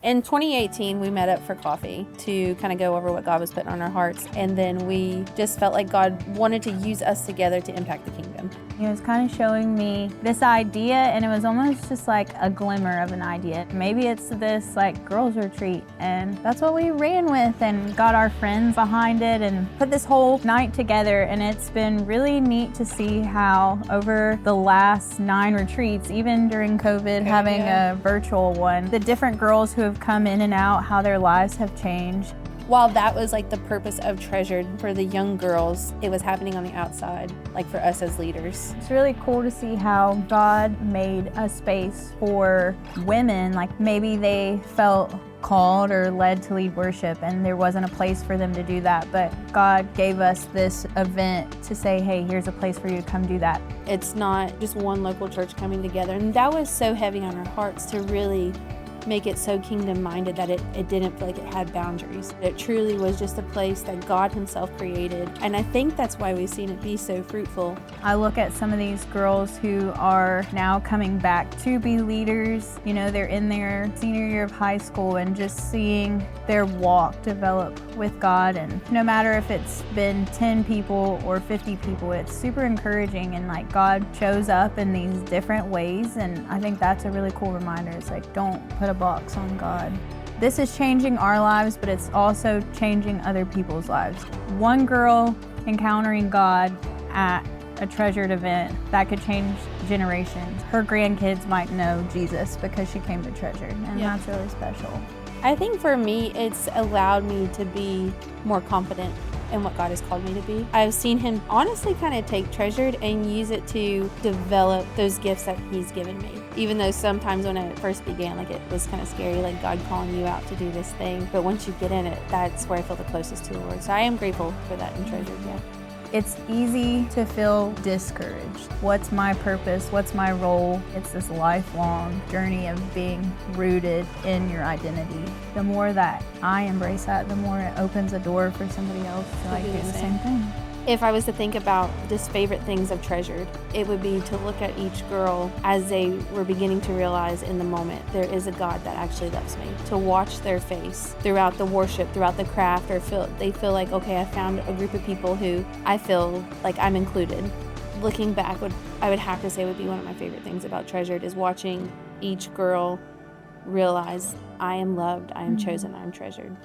In 2018, we met up for coffee to kind of go over what God was putting on our hearts. And then we just felt like God wanted to use us together to impact the kingdom. He was kind of showing me this idea, and it was almost just like a glimmer of an idea. Maybe it's this like girls retreat, and that's what we ran with and got our friends behind it and put this whole night together. And it's been really neat to see how over the last 9 retreats, even during COVID, having a virtual one, the different girls who have come in and out, how their lives have changed. While that was like the purpose of Treasured for the young girls, it was happening on the outside, like for us as leaders. It's really cool to see how God made a space for women, like maybe they felt called or led to lead worship and there wasn't a place for them to do that, but God gave us this event to say, hey, here's a place for you to come do that. It's not just one local church coming together, and that was so heavy on our hearts to really make it so kingdom-minded that it didn't feel like it had boundaries. It truly was just a place that God himself created, and I think that's why we've seen it be so fruitful. I look at some of these girls who are now coming back to be leaders. You know, they're in their senior year of high school, and just seeing their walk develop with God, and no matter if it's been 10 people or 50 people, it's super encouraging, and like God shows up in these different ways, and I think that's a really cool reminder. It's like, don't put a box on God. This is changing our lives, but it's also changing other people's lives. One girl encountering God at a Treasured event, that could change generations. Her grandkids might know Jesus because she came to Treasured, and that's really special. I think for me, it's allowed me to be more confident in what God has called me to be. I've seen him honestly kind of take Treasured and use it to develop those gifts that he's given me. Even though sometimes when it first began, like it was kind of scary, like God calling you out to do this thing. But once you get in it, that's where I feel the closest to the Lord. So I am grateful for that in Treasured, It's easy to feel discouraged. What's my purpose? What's my role? It's this lifelong journey of being rooted in your identity. The more that I embrace that, the more it opens a door for somebody else to like do the same thing. If I was to think about just favorite things of Treasured, it would be to look at each girl as they were beginning to realize in the moment, there is a God that actually loves me. To watch their face throughout the worship, throughout the craft, or they feel like, okay, I found a group of people who I feel like I'm included. Looking back, I would have to say would be one of my favorite things about Treasured is watching each girl realize I am loved, I am chosen, I am treasured.